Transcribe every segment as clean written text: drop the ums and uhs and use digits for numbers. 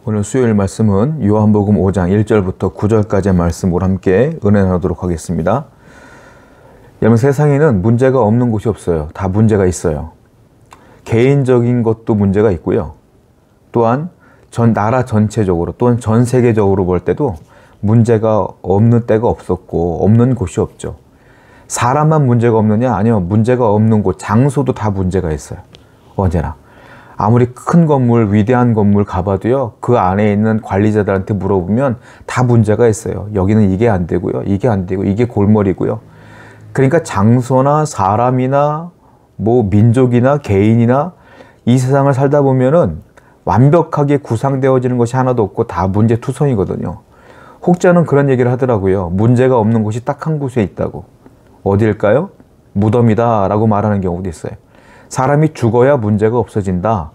오늘 수요일 말씀은 요한복음 5장 1절부터 9절까지의 말씀을 함께 은혜 나누도록 하겠습니다. 여러분, 세상에는 문제가 없는 곳이 없어요. 다 문제가 있어요. 개인적인 것도 문제가 있고요. 또한 나라 전체적으로 또는 전 세계적으로 볼 때도 문제가 없는 때가 없었고 없는 곳이 없죠. 사람만 문제가 없느냐? 아니요. 문제가 없는 곳, 장소도 다 문제가 있어요. 언제나. 아무리 큰 건물, 위대한 건물 가봐도요, 그 안에 있는 관리자들한테 물어보면 다 문제가 있어요. 여기는 이게 안 되고요, 이게 안 되고, 이게 골머리고요. 그러니까 장소나 사람이나 민족이나 개인이나 이 세상을 살다 보면은 완벽하게 구상되어지는 것이 하나도 없고 다 문제투성이거든요. 혹자는 그런 얘기를 하더라고요. 문제가 없는 곳이 딱 한 곳에 있다고. 어디일까요? 무덤이다 라고 말하는 경우도 있어요. 사람이 죽어야 문제가 없어진다,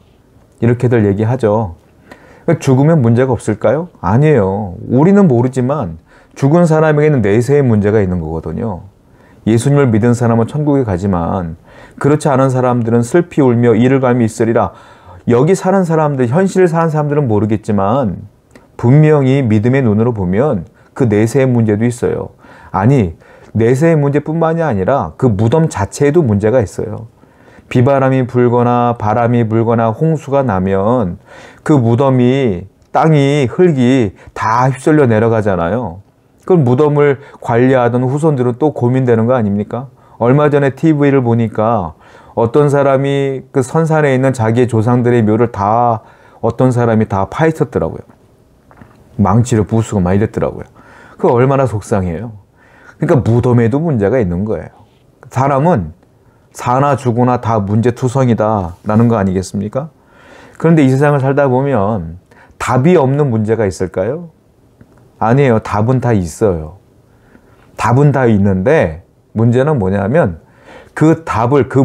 이렇게들 얘기하죠. 죽으면 문제가 없을까요? 아니에요. 우리는 모르지만 죽은 사람에게는 내세의 문제가 있는 거거든요. 예수님을 믿은 사람은 천국에 가지만 그렇지 않은 사람들은 슬피 울며 이를 갈미 있으리라. 여기 사는 사람들, 현실을 사는 사람들은 모르겠지만 분명히 믿음의 눈으로 보면 그 내세의 문제도 있어요. 아니, 내세의 문제뿐만이 아니라 그 무덤 자체에도 문제가 있어요. 비바람이 불거나 바람이 불거나 홍수가 나면 그 무덤이, 땅이, 흙이 다 휩쓸려 내려가잖아요. 그 무덤을 관리하던 후손들은 또 고민되는 거 아닙니까? 얼마 전에 TV를 보니까 어떤 사람이 그 선산에 있는 자기의 조상들의 묘를 어떤 사람이 다 파헤쳤더라고요. 망치로 부수고 막 이랬더라고요. 그거 얼마나 속상해요. 그러니까 무덤에도 문제가 있는 거예요. 사람은 사나 죽으나 다 문제투성이다 라는 거 아니겠습니까? 그런데 이 세상을 살다 보면 답이 없는 문제가 있을까요? 아니에요. 답은 다 있어요. 답은 다 있는데 문제는 뭐냐면 그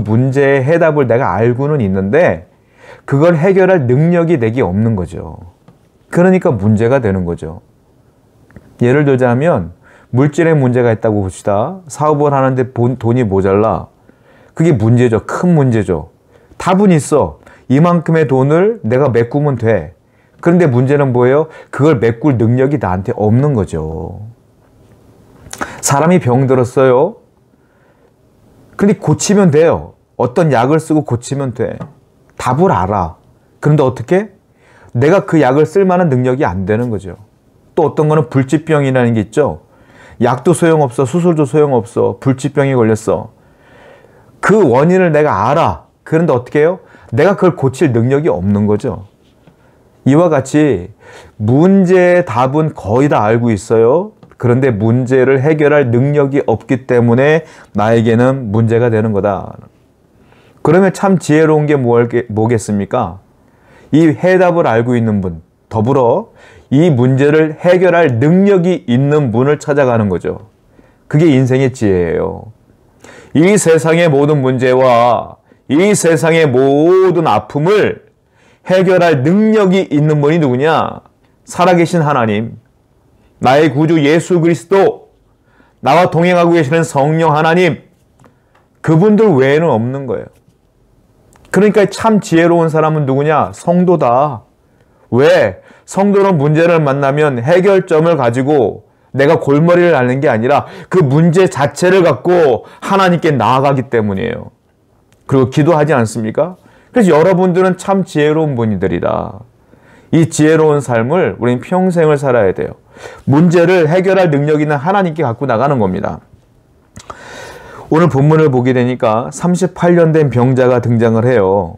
문제의 해답을 내가 알고는 있는데 그걸 해결할 능력이 내게 없는 거죠. 그러니까 문제가 되는 거죠. 예를 들자면 물질에 문제가 있다고 봅시다. 사업을 하는데 돈이 모자라. 그게 문제죠. 큰 문제죠. 답은 있어. 이만큼의 돈을 내가 메꾸면 돼. 그런데 문제는 뭐예요? 그걸 메꿀 능력이 나한테 없는 거죠. 사람이 병들었어요. 근데 고치면 돼요. 어떤 약을 쓰고 고치면 돼. 답을 알아. 그런데 어떻게? 내가 그 약을 쓸 만한 능력이 안 되는 거죠. 또 어떤 거는 불치병이라는 게 있죠. 약도 소용없어. 수술도 소용없어. 불치병이 걸렸어. 그 원인을 내가 알아. 그런데 어떻게 해요? 내가 그걸 고칠 능력이 없는 거죠. 이와 같이 문제의 답은 거의 다 알고 있어요. 그런데 문제를 해결할 능력이 없기 때문에 나에게는 문제가 되는 거다. 그러면 참 지혜로운 게 뭐겠습니까? 이 해답을 알고 있는 분, 더불어 이 문제를 해결할 능력이 있는 분을 찾아가는 거죠. 그게 인생의 지혜예요. 이 세상의 모든 문제와 이 세상의 모든 아픔을 해결할 능력이 있는 분이 누구냐? 살아계신 하나님, 나의 구주 예수 그리스도, 나와 동행하고 계시는 성령 하나님, 그분들 외에는 없는 거예요. 그러니까 참 지혜로운 사람은 누구냐? 성도다. 왜? 성도는 문제를 만나면 해결점을 가지고 내가 골머리를 앓는 게 아니라 그 문제 자체를 갖고 하나님께 나아가기 때문이에요. 그리고 기도하지 않습니까? 그래서 여러분들은 참 지혜로운 분이들이다. 이 지혜로운 삶을 우리는 평생을 살아야 돼요. 문제를 해결할 능력 있는 하나님께 갖고 나가는 겁니다. 오늘 본문을 보게 되니까 38년 된 병자가 등장을 해요.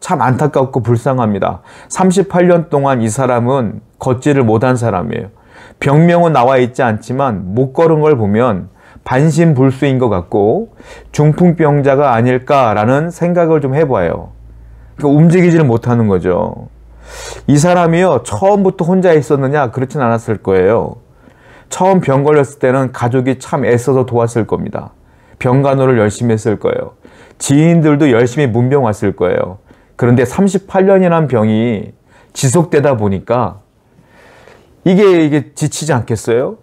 참 안타깝고 불쌍합니다. 38년 동안 이 사람은 걷지를 못한 사람이에요. 병명은 나와 있지 않지만 못 걸은 걸 보면 반신불수인 것 같고 중풍병자가 아닐까라는 생각을 좀 해봐요. 그러니까 움직이지를 못하는 거죠. 이 사람이요, 처음부터 혼자 있었느냐? 그렇진 않았을 거예요. 처음 병 걸렸을 때는 가족이 참 애써서 도왔을 겁니다. 병간호를 열심히 했을 거예요. 지인들도 열심히 문병 왔을 거예요. 그런데 38년이라는 병이 지속되다 보니까 이게 지치지 않겠어요?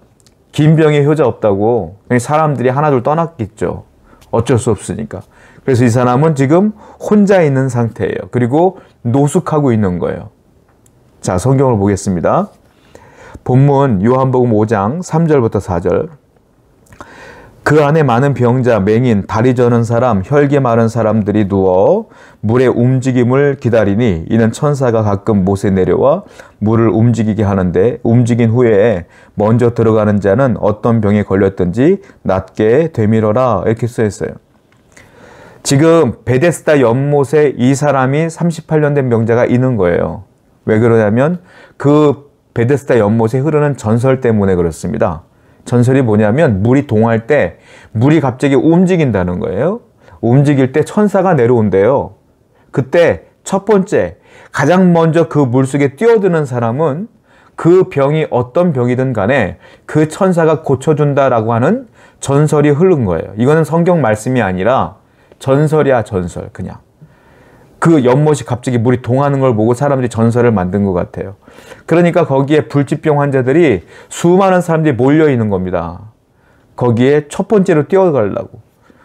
긴 병에 효자 없다고 사람들이 하나둘 떠났겠죠. 어쩔 수 없으니까. 그래서 이 사람은 지금 혼자 있는 상태예요. 그리고 노숙하고 있는 거예요. 자, 성경을 보겠습니다. 본문 요한복음 5장 3절부터 4절. 그 안에 많은 병자, 맹인, 다리 저는 사람, 혈기 마른 사람들이 누워 물의 움직임을 기다리니 이는 천사가 가끔 못에 내려와 물을 움직이게 하는데 움직인 후에 먼저 들어가는 자는 어떤 병에 걸렸든지 낫게 되밀어라. 이렇게 쓰였어요. 지금 베데스다 연못에 이 사람이 38년 된 병자가 있는 거예요. 왜 그러냐면 그 베데스다 연못에 흐르는 전설 때문에 그렇습니다. 전설이 뭐냐면 물이 동할 때 물이 갑자기 움직인다는 거예요. 움직일 때 천사가 내려온대요. 그때 첫 번째 가장 먼저 그 물속에 뛰어드는 사람은 그 병이 어떤 병이든 간에 그 천사가 고쳐준다라고 하는 전설이 흐른 거예요. 이거는 성경 말씀이 아니라 전설이야, 전설. 그냥 그 연못이 갑자기 물이 동하는 걸 보고 사람들이 전설을 만든 것 같아요. 그러니까 거기에 불치병 환자들이 수많은 사람들이 몰려 있는 겁니다. 거기에 첫 번째로 뛰어가려고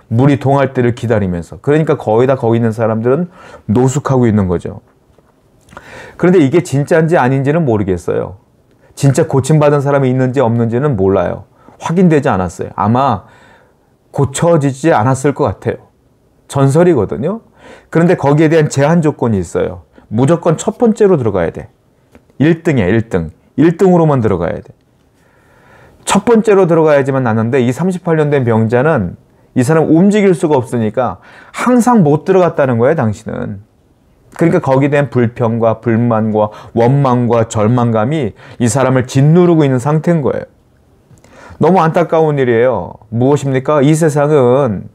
물이 동할 때를 기다리면서. 그러니까 거의 다 거기 있는 사람들은 노숙하고 있는 거죠. 그런데 이게 진짜인지 아닌지는 모르겠어요. 진짜 고침받은 사람이 있는지 없는지는 몰라요. 확인되지 않았어요. 아마 고쳐지지 않았을 것 같아요. 전설이거든요. 그런데 거기에 대한 제한 조건이 있어요. 무조건 첫 번째로 들어가야 돼. 1등이야, 1등. 1등으로만 들어가야 돼. 첫 번째로 들어가야지만 나는데 이 38년 된 병자는 이 사람 움직일 수가 없으니까 항상 못 들어갔다는 거예요, 당신은. 그러니까 거기에 대한 불평과 불만과 원망과 절망감이 이 사람을 짓누르고 있는 상태인 거예요. 너무 안타까운 일이에요. 무엇입니까? 이 세상은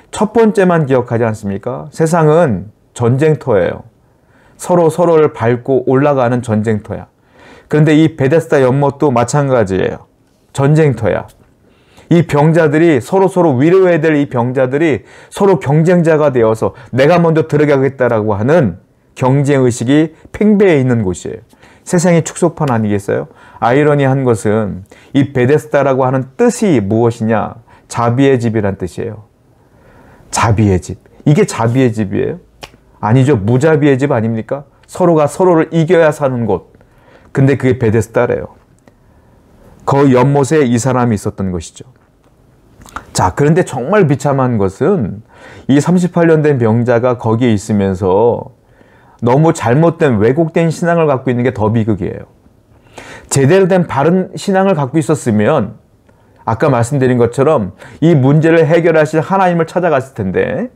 첫 번째만 기억하지 않습니까? 세상은 전쟁터예요. 서로를 밟고 올라가는 전쟁터야. 그런데 이 베데스다 연못도 마찬가지예요. 전쟁터야. 이 병자들이 서로 위로해야 될 이 병자들이 서로 경쟁자가 되어서 내가 먼저 들어가겠다라고 하는 경쟁의식이 팽배해 있는 곳이에요. 세상의 축소판 아니겠어요? 아이러니한 것은 이 베데스다라고 하는 뜻이 무엇이냐? 자비의 집이란 뜻이에요. 자비의 집. 이게 자비의 집이에요? 아니죠. 무자비의 집 아닙니까? 서로가 서로를 이겨야 사는 곳. 근데 그게 베데스다래요. 그 연못에 이 사람이 있었던 것이죠. 자, 그런데 정말 비참한 것은 이 38년 된 병자가 거기에 있으면서 너무 잘못된 왜곡된 신앙을 갖고 있는 게 더 비극이에요. 제대로 된 바른 신앙을 갖고 있었으면 아까 말씀드린 것처럼 이 문제를 해결하실 하나님을 찾아갔을 텐데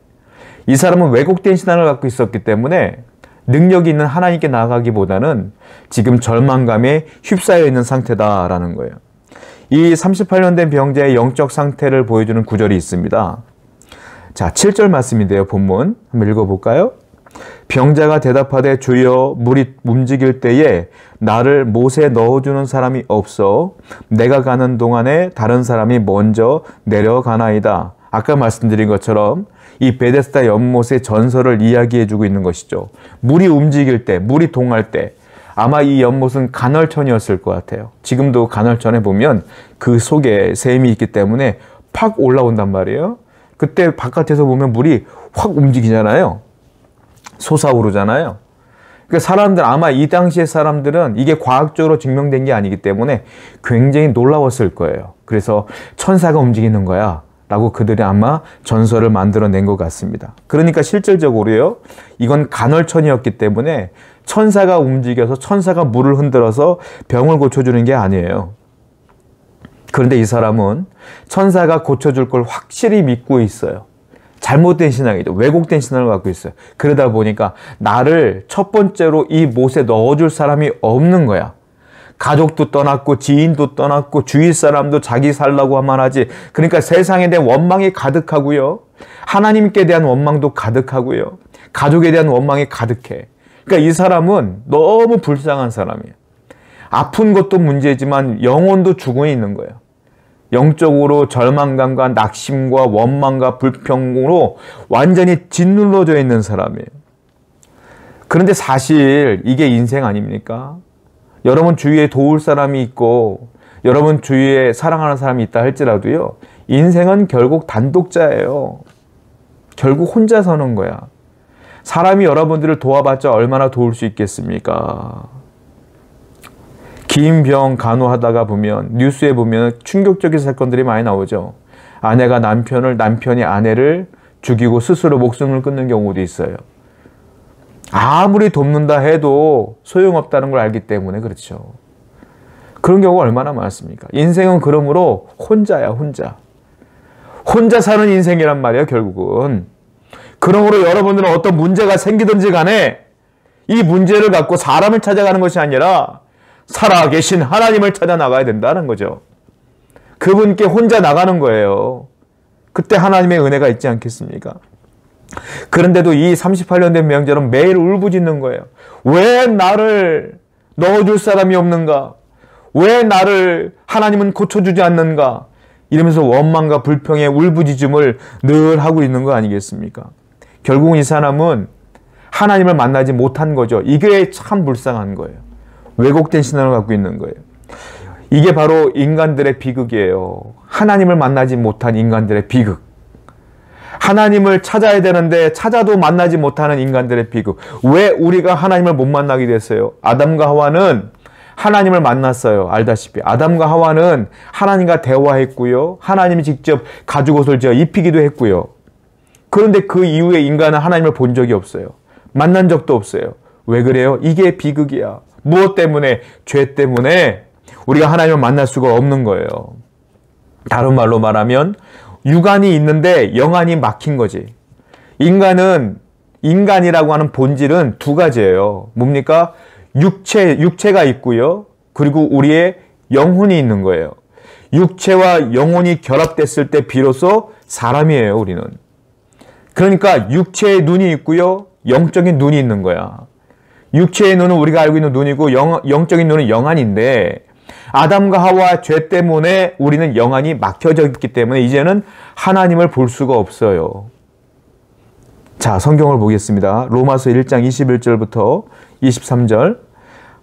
이 사람은 왜곡된 신앙을 갖고 있었기 때문에 능력이 있는 하나님께 나아가기보다는 지금 절망감에 휩싸여 있는 상태다라는 거예요. 이 38년 된 병자의 영적 상태를 보여주는 구절이 있습니다. 자, 7절 말씀인데요. 본문 한번 읽어볼까요? 병자가 대답하되 주여 물이 움직일 때에 나를 못에 넣어주는 사람이 없어 내가 가는 동안에 다른 사람이 먼저 내려가나이다. 아까 말씀드린 것처럼 이 베데스다 연못의 전설을 이야기해주고 있는 것이죠. 물이 움직일 때, 물이 동할 때 아마 이 연못은 간헐천이었을 것 같아요. 지금도 간헐천에 보면 그 속에 샘이 있기 때문에 팍 올라온단 말이에요. 그때 바깥에서 보면 물이 확 움직이잖아요. 솟아오르잖아요. 그러니까 사람들, 아마 이 당시의 사람들은 이게 과학적으로 증명된 게 아니기 때문에 굉장히 놀라웠을 거예요. 그래서 천사가 움직이는 거야 라고 그들이 아마 전설을 만들어낸 것 같습니다. 그러니까 실질적으로요, 이건 간헐천이었기 때문에 천사가 움직여서 천사가 물을 흔들어서 병을 고쳐주는 게 아니에요. 그런데 이 사람은 천사가 고쳐줄 걸 확실히 믿고 있어요. 잘못된 신앙이죠. 왜곡된 신앙을 갖고 있어요. 그러다 보니까 나를 첫 번째로 이 못에 넣어줄 사람이 없는 거야. 가족도 떠났고 지인도 떠났고 주위 사람도 자기 살라고 하면 하지. 그러니까 세상에 대한 원망이 가득하고요. 하나님께 대한 원망도 가득하고요. 가족에 대한 원망이 가득해. 그러니까 이 사람은 너무 불쌍한 사람이에요. 아픈 것도 문제지만 영혼도 죽어 있는 거예요. 영적으로 절망감과 낙심과 원망과 불평으로 완전히 짓눌러져 있는 사람이에요. 그런데 사실 이게 인생 아닙니까? 여러분 주위에 도울 사람이 있고 여러분 주위에 사랑하는 사람이 있다 할지라도요, 인생은 결국 단독자예요. 결국 혼자 서는 거야. 사람이 여러분들을 도와봤자 얼마나 도울 수 있겠습니까? 긴 병 간호하다가 보면 뉴스에 보면 충격적인 사건들이 많이 나오죠. 아내가 남편이 아내를 죽이고 스스로 목숨을 끊는 경우도 있어요. 아무리 돕는다 해도 소용없다는 걸 알기 때문에 그렇죠. 그런 경우가 얼마나 많습니까? 인생은 그러므로 혼자야, 혼자. 혼자 사는 인생이란 말이에요, 결국은. 그러므로 여러분들은 어떤 문제가 생기든지 간에 이 문제를 갖고 사람을 찾아가는 것이 아니라 살아계신 하나님을 찾아 나가야 된다는 거죠. 그분께 혼자 나가는 거예요. 그때 하나님의 은혜가 있지 않겠습니까? 그런데도 이 38년 된 명절은 매일 울부짖는 거예요. 왜 나를 넣어줄 사람이 없는가? 왜 나를 하나님은 고쳐주지 않는가? 이러면서 원망과 불평의 울부짖음을 늘 하고 있는 거 아니겠습니까? 결국은 이 사람은 하나님을 만나지 못한 거죠. 이게 참 불쌍한 거예요. 왜곡된 신앙을 갖고 있는 거예요. 이게 바로 인간들의 비극이에요. 하나님을 만나지 못한 인간들의 비극. 하나님을 찾아야 되는데 찾아도 만나지 못하는 인간들의 비극. 왜 우리가 하나님을 못 만나게 됐어요? 아담과 하와는 하나님을 만났어요. 알다시피 아담과 하와는 하나님과 대화했고요. 하나님이 직접 가죽옷을 지어 입히기도 했고요. 그런데 그 이후에 인간은 하나님을 본 적이 없어요. 만난 적도 없어요. 왜 그래요? 이게 비극이야. 무엇 때문에? 죄 때문에 우리가 하나님을 만날 수가 없는 거예요. 다른 말로 말하면 육안이 있는데 영안이 막힌 거지. 인간이라고 하는 본질은 두 가지예요. 뭡니까? 육체가 있고요. 그리고 우리의 영혼이 있는 거예요. 육체와 영혼이 결합됐을 때 비로소 사람이에요, 우리는. 그러니까 육체의 눈이 있고요. 영적인 눈이 있는 거야. 육체의 눈은 우리가 알고 있는 눈이고 영적인 눈은 영안인데 아담과 하와 죄 때문에 우리는 영안이 막혀져 있기 때문에 이제는 하나님을 볼 수가 없어요. 자, 성경을 보겠습니다. 로마서 1장 21절부터 23절.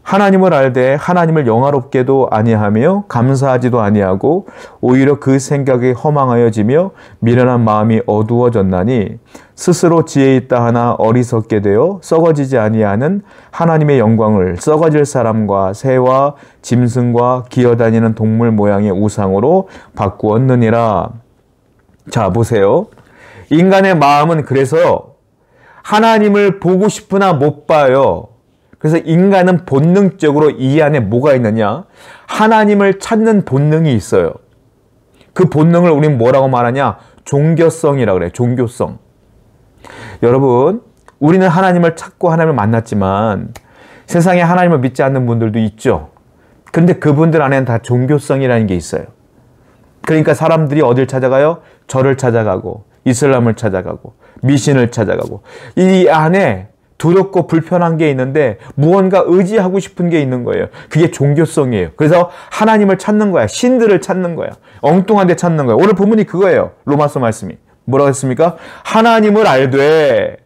하나님을 알되 하나님을 영화롭게도 아니하며 감사하지도 아니하고 오히려 그 생각이 허망하여지며 미련한 마음이 어두워졌나니 스스로 지혜 있다 하나 어리석게 되어 썩어지지 아니하는 하나님의 영광을 썩어질 사람과 새와 짐승과 기어다니는 동물 모양의 우상으로 바꾸었느니라. 자, 보세요. 인간의 마음은 그래서 하나님을 보고 싶으나 못 봐요. 그래서 인간은 본능적으로 이 안에 뭐가 있느냐? 하나님을 찾는 본능이 있어요. 그 본능을 우리는 뭐라고 말하냐? 종교성이라고 그래요. 종교성. 여러분, 우리는 하나님을 찾고 하나님을 만났지만 세상에 하나님을 믿지 않는 분들도 있죠. 그런데 그분들 안에는 다 종교성이라는 게 있어요. 그러니까 사람들이 어딜 찾아가요? 절을 찾아가고 이슬람을 찾아가고 미신을 찾아가고 이 안에 두렵고 불편한 게 있는데 무언가 의지하고 싶은 게 있는 거예요. 그게 종교성이에요. 그래서 하나님을 찾는 거야. 신들을 찾는 거야. 엉뚱한 데 찾는 거야. 오늘 본문이 그거예요. 로마서 말씀이. 뭐라고 했습니까? 하나님을 알되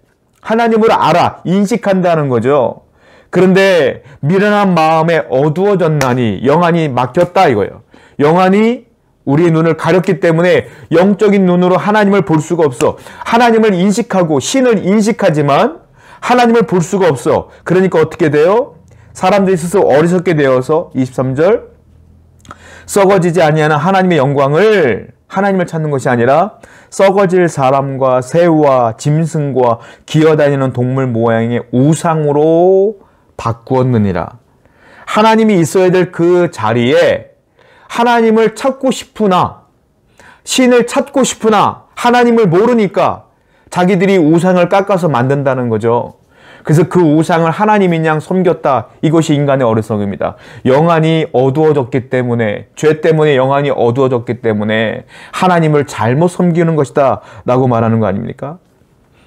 하나님을 알아. 인식한다는 거죠. 그런데 미련한 마음에 어두워졌나니 영안이 막혔다 이거예요. 영안이 우리의 눈을 가렸기 때문에 영적인 눈으로 하나님을 볼 수가 없어. 하나님을 인식하고 신을 인식하지만 하나님을 볼 수가 없어. 그러니까 어떻게 돼요? 사람들이 스스로 어리석게 되어서 23절 썩어지지 아니하는 하나님의 영광을 하나님을 찾는 것이 아니라 썩어질 사람과 새와 짐승과 기어다니는 동물 모양의 우상으로 바꾸었느니라. 하나님이 있어야 될 그 자리에 하나님을 찾고 싶으나 신을 찾고 싶으나 하나님을 모르니까 자기들이 우상을 깎아서 만든다는 거죠. 그래서 그 우상을 하나님인 양 섬겼다. 이것이 인간의 어리석음입니다. 영안이 어두워졌기 때문에 죄 때문에 영안이 어두워졌기 때문에 하나님을 잘못 섬기는 것이다 라고 말하는 거 아닙니까?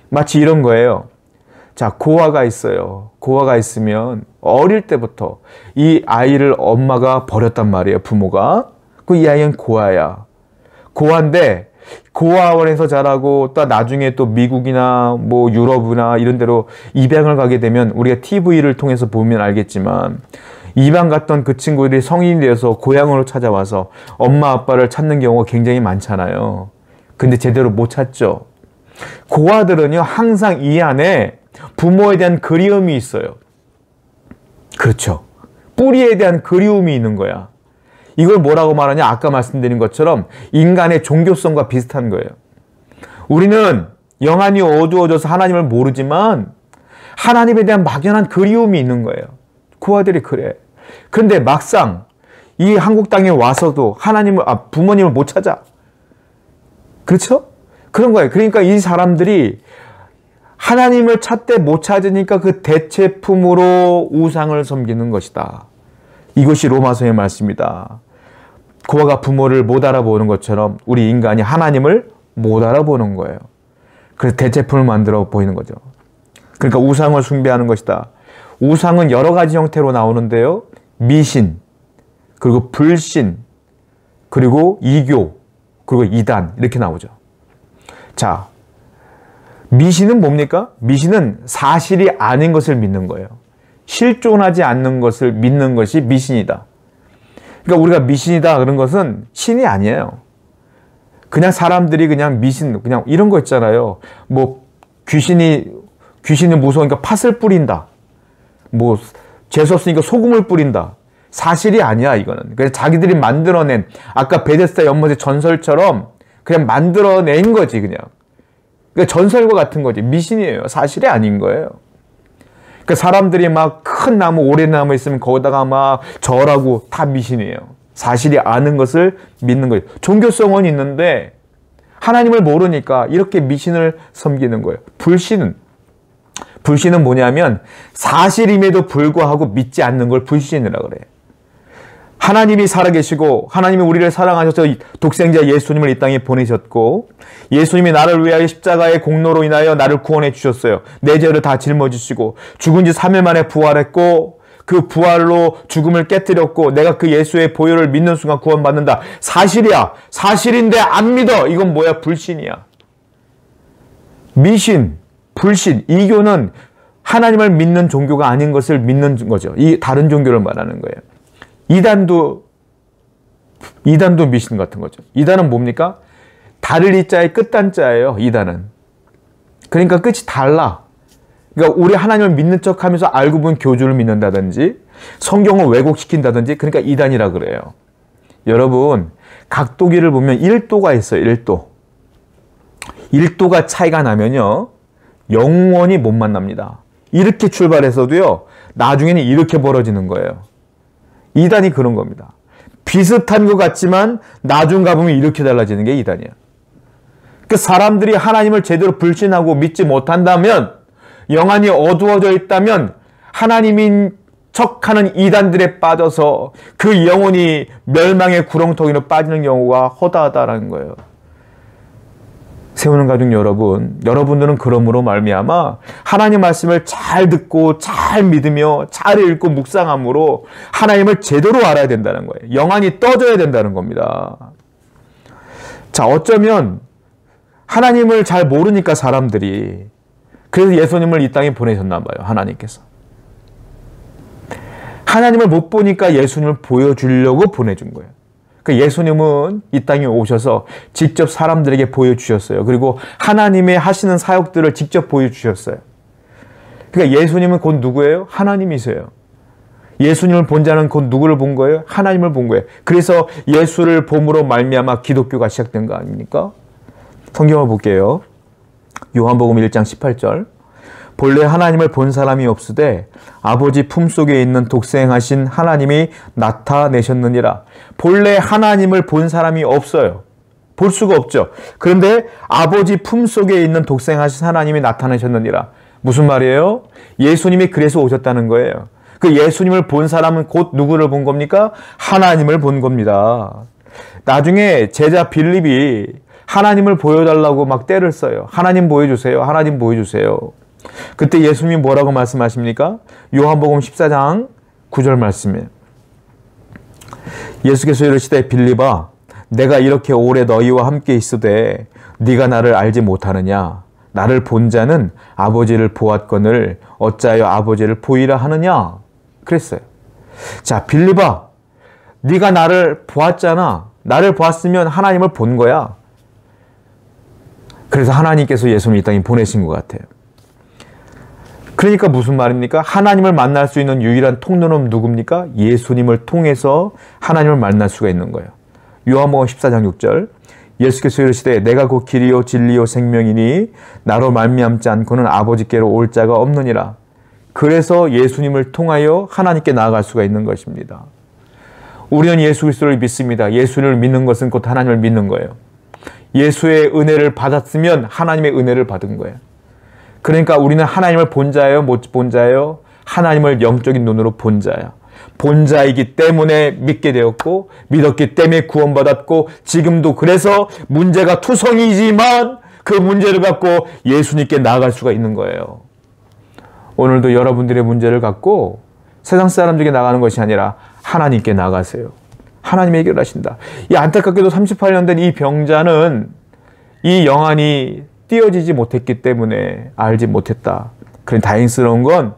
마치 이런 거예요. 자, 고아가 있어요. 고아가 있으면 어릴 때부터 이 아이를 엄마가 버렸단 말이에요. 부모가. 이 아이는 고아야. 고아인데 고아원에서 자라고 또 나중에 또 미국이나 뭐 유럽이나 이런 데로 입양을 가게 되면 우리가 TV를 통해서 보면 알겠지만 입양 갔던 그 친구들이 성인이 되어서 고향으로 찾아와서 엄마 아빠를 찾는 경우가 굉장히 많잖아요. 근데 제대로 못 찾죠. 고아들은요 항상 이 안에 부모에 대한 그리움이 있어요. 그렇죠. 뿌리에 대한 그리움이 있는 거야. 이걸 뭐라고 말하냐? 아까 말씀드린 것처럼 인간의 종교성과 비슷한 거예요. 우리는 영안이 어두워져서 하나님을 모르지만 하나님에 대한 막연한 그리움이 있는 거예요. 그 아들이 그래. 그런데 막상 이 한국 땅에 와서도 부모님을 못 찾아. 그렇죠? 그런 거예요. 그러니까 이 사람들이 하나님을 찾되 못 찾으니까 그 대체품으로 우상을 섬기는 것이다. 이것이 로마서의 말씀이다. 고아가 부모를 못 알아보는 것처럼 우리 인간이 하나님을 못 알아보는 거예요. 그래서 대체품을 만들어 보이는 거죠. 그러니까 우상을 숭배하는 것이다. 우상은 여러 가지 형태로 나오는데요. 미신, 그리고 불신, 그리고 이교, 그리고 이단 이렇게 나오죠. 자, 미신은 뭡니까? 미신은 사실이 아닌 것을 믿는 거예요. 실존하지 않는 것을 믿는 것이 미신이다. 그러니까 우리가 미신이다 그런 것은 신이 아니에요. 그냥 사람들이 그냥 미신, 그냥 이런 거 있잖아요. 뭐 귀신이 무서우니까 팥을 뿌린다. 뭐 재수없으니까 소금을 뿌린다. 사실이 아니야 이거는. 그래서 자기들이 만들어낸 아까 베데스다 연못의 전설처럼 그냥 만들어낸 거지 그냥. 그러니까 전설과 같은 거지. 미신이에요. 사실이 아닌 거예요. 그러니까 사람들이 막 큰 나무, 오래 나무 있으면 거기다가 막 절하고 다 미신이에요. 사실이 아는 것을 믿는 거예요. 종교성은 있는데 하나님을 모르니까 이렇게 미신을 섬기는 거예요. 불신은 뭐냐면 사실임에도 불구하고 믿지 않는 걸 불신이라고 그래요. 하나님이 살아계시고 하나님이 우리를 사랑하셔서 독생자 예수님을 이 땅에 보내셨고 예수님이 나를 위하여 십자가의 공로로 인하여 나를 구원해 주셨어요. 내 죄를 다 짊어지시고 죽은 지 3일 만에 부활했고 그 부활로 죽음을 깨뜨렸고 내가 그 예수의 보혈을 믿는 순간 구원받는다. 사실이야. 사실인데 안 믿어. 이건 뭐야? 불신이야. 미신, 불신, 이교는 하나님을 믿는 종교가 아닌 것을 믿는 거죠. 이 다른 종교를 말하는 거예요. 이단도 미신 같은 거죠. 이단은 뭡니까? 다를 이자의 끝단자예요. 이단은. 그러니까 끝이 달라. 그러니까 우리 하나님을 믿는 척하면서 알고 보면 교주를 믿는다든지 성경을 왜곡시킨다든지 그러니까 이단이라 그래요. 여러분 각도기를 보면 1도가 있어요. 1도. 1도가 차이가 나면요. 영원히 못 만납니다. 이렇게 출발해서도요. 나중에는 이렇게 벌어지는 거예요. 이단이 그런 겁니다. 비슷한 것 같지만 나중 가보면 이렇게 달라지는 게 이단이야. 그 사람들이 하나님을 제대로 불신하고 믿지 못한다면 영안이 어두워져 있다면 하나님인 척하는 이단들에 빠져서 그 영혼이 멸망의 구렁텅이로 빠지는 경우가 허다하다라는 거예요. 세우는 가족 여러분들은 그러므로 말미암아 하나님 말씀을 잘 듣고 잘 믿으며 잘 읽고 묵상함으로 하나님을 제대로 알아야 된다는 거예요. 영안이 떠져야 된다는 겁니다. 자, 어쩌면 하나님을 잘 모르니까 사람들이 그래서 예수님을 이 땅에 보내셨나 봐요. 하나님께서. 하나님을 못 보니까 예수님을 보여주려고 보내준 거예요. 예수님은 이 땅에 오셔서 직접 사람들에게 보여주셨어요. 그리고 하나님의 하시는 사역들을 직접 보여주셨어요. 그러니까 예수님은 곧 누구예요? 하나님이세요. 예수님을 본 자는 곧 누구를 본 거예요? 하나님을 본 거예요. 그래서 예수를 봄으로 말미암아 기독교가 시작된 거 아닙니까? 성경을 볼게요. 요한복음 1장 18절. 본래 하나님을 본 사람이 없으되 아버지 품속에 있는 독생하신 하나님이 나타내셨느니라. 본래 하나님을 본 사람이 없어요. 볼 수가 없죠. 그런데 아버지 품속에 있는 독생하신 하나님이 나타내셨느니라. 무슨 말이에요? 예수님이 그래서 오셨다는 거예요. 그 예수님을 본 사람은 곧 누구를 본 겁니까? 하나님을 본 겁니다. 나중에 제자 빌립이 하나님을 보여달라고 막 떼를 써요. 하나님 보여주세요. 하나님 보여주세요. 그때 예수님이 뭐라고 말씀하십니까? 요한복음 14장 9절 말씀이에요. 예수께서 이르시되 빌립아 내가 이렇게 오래 너희와 함께 있으되 네가 나를 알지 못하느냐? 나를 본 자는 아버지를 보았거늘 어찌하여 아버지를 보이라 하느냐? 그랬어요. 자, 빌립아 네가 나를 보았잖아. 나를 보았으면 하나님을 본 거야. 그래서 하나님께서 예수님을 이 땅에 보내신 것 같아요. 그러니까 무슨 말입니까? 하나님을 만날 수 있는 유일한 통로는 누굽니까? 예수님을 통해서 하나님을 만날 수가 있는 거예요. 요한복음 14장 6절, 예수께서 이르시되 내가 곧 길이요 진리요 생명이니 나로 말미암지 않고는 아버지께로 올 자가 없느니라. 그래서 예수님을 통하여 하나님께 나아갈 수가 있는 것입니다. 우리는 예수 그리스도를 믿습니다. 예수를 믿는 것은 곧 하나님을 믿는 거예요. 예수의 은혜를 받았으면 하나님의 은혜를 받은 거예요. 그러니까 우리는 하나님을 본 자예요? 못 본 자예요? 하나님을 영적인 눈으로 본 자야. 본 자이기 때문에 믿게 되었고, 믿었기 때문에 구원받았고, 지금도 그래서 문제가 투성이지만 그 문제를 갖고 예수님께 나아갈 수가 있는 거예요. 오늘도 여러분들의 문제를 갖고 세상 사람들에게 나가는 것이 아니라 하나님께 나가세요. 하나님이 해결하신다. 이 안타깝게도 38년 된 이 병자는 이 영안이 띄어지지 못했기 때문에 알지 못했다. 그런 다행스러운 건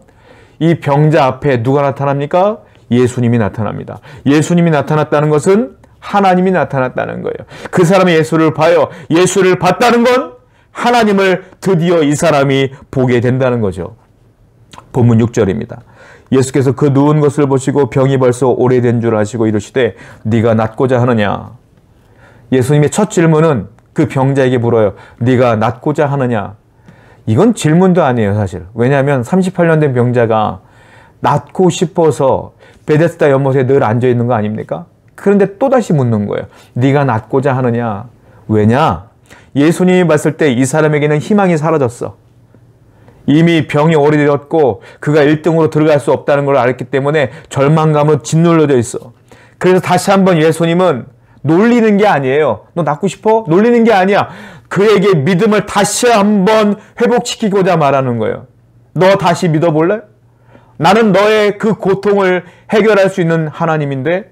이 병자 앞에 누가 나타납니까? 예수님이 나타납니다. 예수님이 나타났다는 것은 하나님이 나타났다는 거예요. 그 사람이 예수를 봐요. 예수를 봤다는 건 하나님을 드디어 이 사람이 보게 된다는 거죠. 본문 6절입니다. 예수께서 그 누운 것을 보시고 병이 벌써 오래된 줄 아시고 이르시되 네가 낫고자 하느냐. 예수님의 첫 질문은 그 병자에게 물어요. 네가 낫고자 하느냐. 이건 질문도 아니에요, 사실. 왜냐하면 38년 된 병자가 낫고 싶어서 베데스다 연못에 늘 앉아 있는 거 아닙니까? 그런데 또다시 묻는 거예요. 네가 낫고자 하느냐. 왜냐? 예수님이 봤을 때 이 사람에게는 희망이 사라졌어. 이미 병이 오래되었고 그가 1등으로 들어갈 수 없다는 걸 알았기 때문에 절망감으로 짓눌려져 있어. 그래서 다시 한번 예수님은 놀리는 게 아니에요. 너 낫고 싶어? 놀리는 게 아니야. 그에게 믿음을 다시 한번 회복시키고자 말하는 거예요. 너 다시 믿어볼래? 나는 너의 그 고통을 해결할 수 있는 하나님인데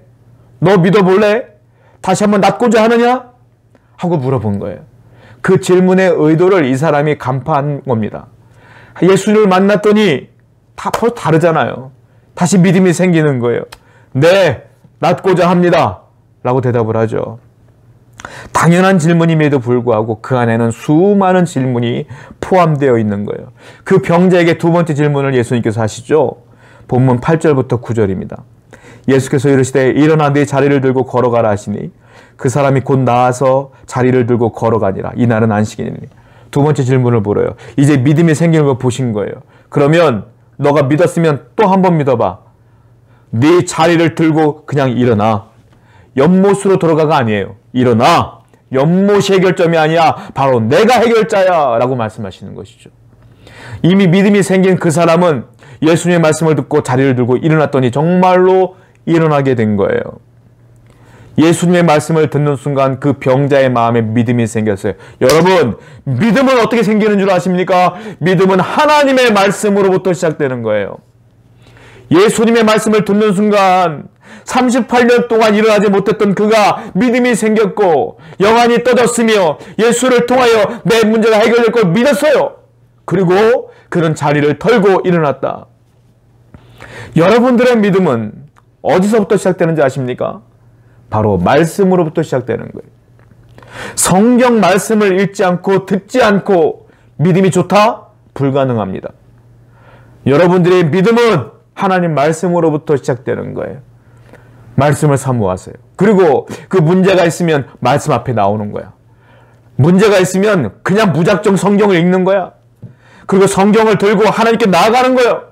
너 믿어볼래? 다시 한번 낫고자 하느냐? 하고 물어본 거예요. 그 질문의 의도를 이 사람이 간파한 겁니다. 예수를 만났더니 다 다르잖아요. 다시 믿음이 생기는 거예요. 네, 낫고자 합니다. 라고 대답을 하죠. 당연한 질문임에도 불구하고 그 안에는 수많은 질문이 포함되어 있는 거예요. 그 병자에게 두 번째 질문을 예수님께서 하시죠. 본문 8절부터 9절입니다. 예수께서 이르시되 일어나 네 자리를 들고 걸어가라 하시니 그 사람이 곧 나와서 자리를 들고 걸어가니라. 이날은 안식일이니. 두 번째 질문을 물어요. 이제 믿음이 생기는 걸 보신 거예요. 그러면 너가 믿었으면 또 한 번 믿어봐. 네 자리를 들고 그냥 일어나. 연못으로 돌아가가 아니에요. 일어나. 연못이 해결점이 아니야. 바로 내가 해결자야. 라고 말씀하시는 것이죠. 이미 믿음이 생긴 그 사람은 예수님의 말씀을 듣고 자리를 들고 일어났더니 정말로 일어나게 된 거예요. 예수님의 말씀을 듣는 순간 그 병자의 마음에 믿음이 생겼어요. 여러분, 믿음은 어떻게 생기는 줄 아십니까? 믿음은 하나님의 말씀으로부터 시작되는 거예요. 예수님의 말씀을 듣는 순간 38년 동안 일어나지 못했던 그가 믿음이 생겼고 영안이 떠졌으며 예수를 통하여 내 문제가 해결될 걸 믿었어요. 그리고 그는 자리를 털고 일어났다. 여러분들의 믿음은 어디서부터 시작되는지 아십니까? 바로 말씀으로부터 시작되는 거예요. 성경 말씀을 읽지 않고 듣지 않고 믿음이 좋다? 불가능합니다. 여러분들의 믿음은 하나님 말씀으로부터 시작되는 거예요. 말씀을 사모하세요. 그리고 그 문제가 있으면 말씀 앞에 나오는 거야. 문제가 있으면 그냥 무작정 성경을 읽는 거야. 그리고 성경을 들고 하나님께 나아가는 거예요.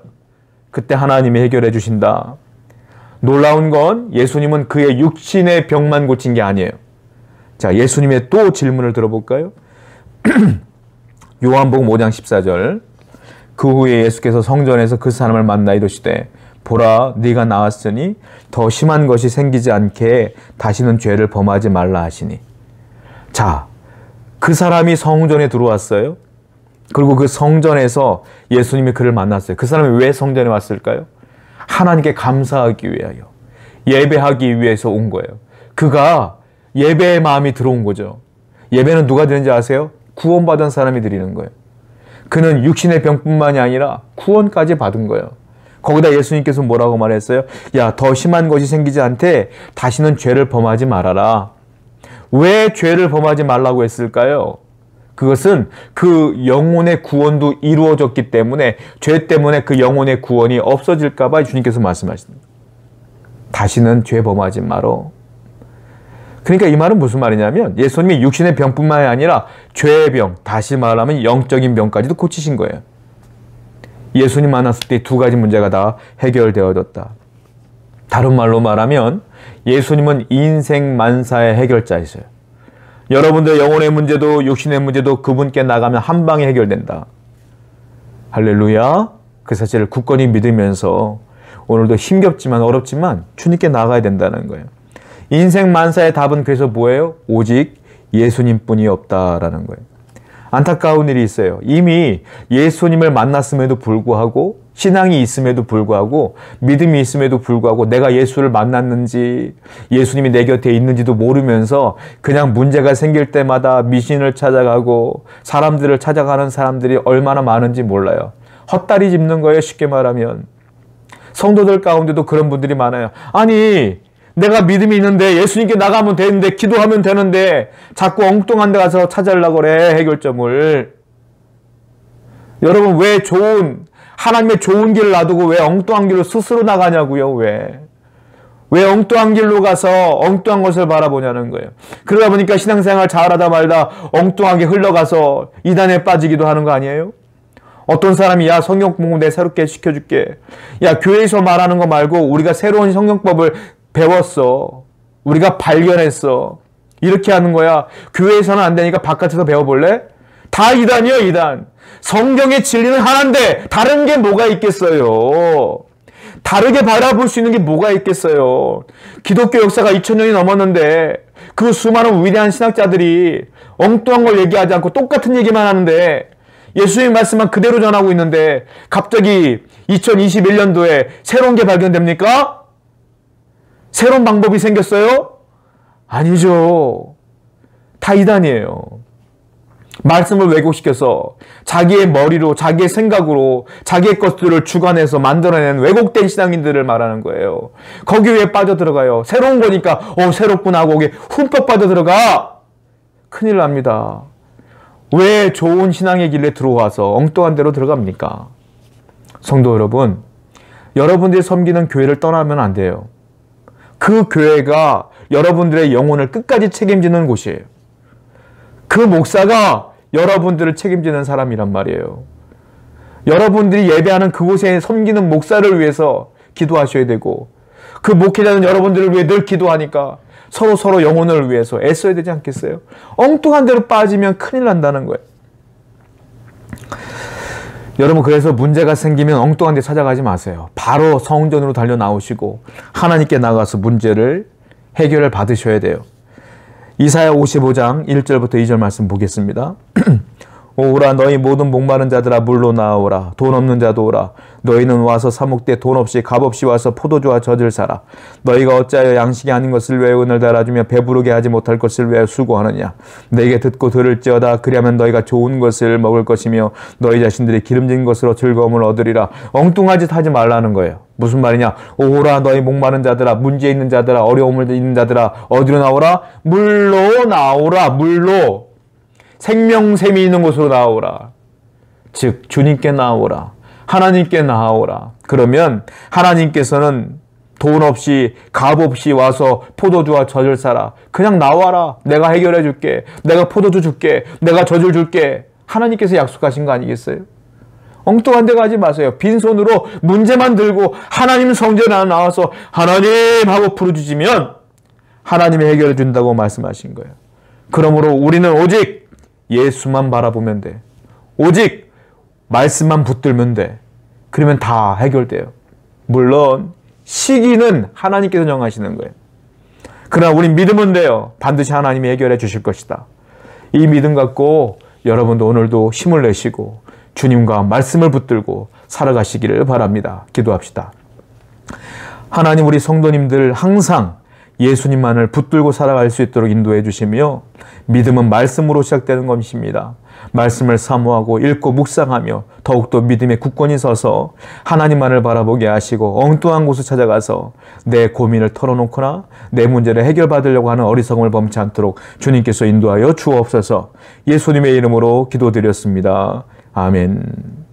그때 하나님이 해결해 주신다. 놀라운 건 예수님은 그의 육신의 병만 고친 게 아니에요. 자, 예수님의 또 질문을 들어볼까요? 요한복음 5장 14절. 그 후에 예수께서 성전에서 그 사람을 만나 이르시되 보라, 네가 나왔으니 더 심한 것이 생기지 않게 다시는 죄를 범하지 말라 하시니. 자, 그 사람이 성전에 들어왔어요. 그리고 그 성전에서 예수님이 그를 만났어요. 그 사람이 왜 성전에 왔을까요? 하나님께 감사하기 위하여, 예배하기 위해서 온 거예요. 그가 예배의 마음이 들어온 거죠. 예배는 누가 드리는지 아세요? 구원받은 사람이 드리는 거예요. 그는 육신의 병뿐만이 아니라 구원까지 받은 거예요. 거기다 예수님께서 뭐라고 말했어요? 야, 더 심한 것이 생기지 않게 다시는 죄를 범하지 말아라. 왜 죄를 범하지 말라고 했을까요? 그것은 그 영혼의 구원도 이루어졌기 때문에 죄 때문에 그 영혼의 구원이 없어질까 봐 주님께서 말씀하십니다. 다시는 죄 범하지 말어. 그러니까 이 말은 무슨 말이냐면 예수님이 육신의 병뿐만이 아니라 죄의 병, 다시 말하면 영적인 병까지도 고치신 거예요. 예수님 만났을 때 두 가지 문제가 다 해결되어졌다. 다른 말로 말하면 예수님은 인생 만사의 해결자이세요. 여러분들의 영혼의 문제도 육신의 문제도 그분께 나가면 한 방에 해결된다. 할렐루야. 그 사실을 굳건히 믿으면서 오늘도 힘겹지만 어렵지만 주님께 나가야 된다는 거예요. 인생 만사의 답은 그래서 뭐예요? 오직 예수님뿐이 없다라는 거예요. 안타까운 일이 있어요. 이미 예수님을 만났음에도 불구하고 신앙이 있음에도 불구하고 믿음이 있음에도 불구하고 내가 예수를 만났는지 예수님이 내 곁에 있는지도 모르면서 그냥 문제가 생길 때마다 미신을 찾아가고 사람들을 찾아가는 사람들이 얼마나 많은지 몰라요. 헛다리 짚는 거예요. 쉽게 말하면. 성도들 가운데도 그런 분들이 많아요. 아니 내가 믿음이 있는데 예수님께 나가면 되는데 기도하면 되는데 자꾸 엉뚱한 데 가서 찾으려고 그래 해결점을. 여러분 왜 하나님의 좋은 길을 놔두고 왜 엉뚱한 길로 스스로 나가냐고요. 왜 엉뚱한 길로 가서 엉뚱한 것을 바라보냐는 거예요. 그러다 보니까 신앙생활 잘하다 말다 엉뚱하게 흘러가서 이단에 빠지기도 하는 거 아니에요? 어떤 사람이 야 성경 공부 내 새롭게 시켜줄게. 야 교회에서 말하는 거 말고 우리가 새로운 성경법을 배웠어. 우리가 발견했어. 이렇게 하는 거야. 교회에서는 안 되니까 바깥에서 배워볼래? 다 이단이요 이단. 성경의 진리는 하나인데 다른 게 뭐가 있겠어요. 다르게 바라볼 수 있는 게 뭐가 있겠어요. 기독교 역사가 2000년이 넘었는데 그 수많은 위대한 신학자들이 엉뚱한 걸 얘기하지 않고 똑같은 얘기만 하는데 예수님 말씀만 그대로 전하고 있는데 갑자기 2021년도에 새로운 게 발견됩니까? 새로운 방법이 생겼어요? 아니죠. 다 이단이에요. 말씀을 왜곡시켜서 자기의 머리로 자기의 생각으로 자기의 것들을 주관해서 만들어낸 왜곡된 신앙인들을 말하는 거예요. 거기 왜 빠져들어가요? 새로운 거니까 새롭구나 하고 거기에 흠뻑 빠져들어가. 큰일 납니다. 왜 좋은 신앙의 길에 들어와서 엉뚱한 데로 들어갑니까? 성도 여러분, 여러분들이 섬기는 교회를 떠나면 안 돼요. 그 교회가 여러분들의 영혼을 끝까지 책임지는 곳이에요. 그 목사가 여러분들을 책임지는 사람이란 말이에요. 여러분들이 예배하는 그곳에 섬기는 목사를 위해서 기도하셔야 되고 그 목회자는 여러분들을 위해 늘 기도하니까 서로 영혼을 위해서 애써야 되지 않겠어요? 엉뚱한 데로 빠지면 큰일 난다는 거예요. 여러분 그래서 문제가 생기면 엉뚱한 데 찾아가지 마세요. 바로 성전으로 달려 나오시고 하나님께 나가서 문제를 해결을 받으셔야 돼요. 이사야 55장 1절부터 2절 말씀 보겠습니다. 오라 너희 모든 목마른 자들아 물로 나오라. 돈 없는 자도 오라. 너희는 와서 사목되 돈 없이 값없이 와서 포도주와 젖을 사라. 너희가 어찌하여 양식이 아닌 것을 위하여 은을 달아주며 배부르게 하지 못할 것을 위하여 수고하느냐. 내게 듣고 들을지어다. 그리하면 너희가 좋은 것을 먹을 것이며 너희 자신들이 기름진 것으로 즐거움을 얻으리라. 엉뚱한 짓 하지 말라는 거예요. 무슨 말이냐. 오라 너희 목마른 자들아 문제 있는 자들아 어려움을 있는 자들아 어디로 나오라? 물로 나오라. 물로. 생명샘이 있는 곳으로 나오라. 즉 주님께 나오라. 하나님께 나오라. 그러면 하나님께서는 돈 없이 값 없이 와서 포도주와 젖을 사라. 그냥 나와라. 내가 해결해 줄게. 내가 포도주 줄게. 내가 젖을 줄게. 하나님께서 약속하신 거 아니겠어요? 엉뚱한 데 가지 마세요. 빈손으로 문제만 들고 하나님 성전에 나와서 하나님 하고 부르짖으면 하나님이 해결해 준다고 말씀하신 거예요. 그러므로 우리는 오직 예수만 바라보면 돼. 오직 말씀만 붙들면 돼. 그러면 다 해결돼요. 물론 시기는 하나님께서 정하시는 거예요. 그러나 우린 믿으면 돼요. 반드시 하나님이 해결해 주실 것이다. 이 믿음 갖고 여러분도 오늘도 힘을 내시고 주님과 말씀을 붙들고 살아가시기를 바랍니다. 기도합시다. 하나님 우리 성도님들 항상 예수님만을 붙들고 살아갈 수 있도록 인도해 주시며 믿음은 말씀으로 시작되는 것입니다. 말씀을 사모하고 읽고 묵상하며 더욱더 믿음의 굳건히 서서 하나님만을 바라보게 하시고 엉뚱한 곳을 찾아가서 내 고민을 털어놓거나 내 문제를 해결받으려고 하는 어리석음을 범치 않도록 주님께서 인도하여 주옵소서. 예수님의 이름으로 기도드렸습니다. 아멘.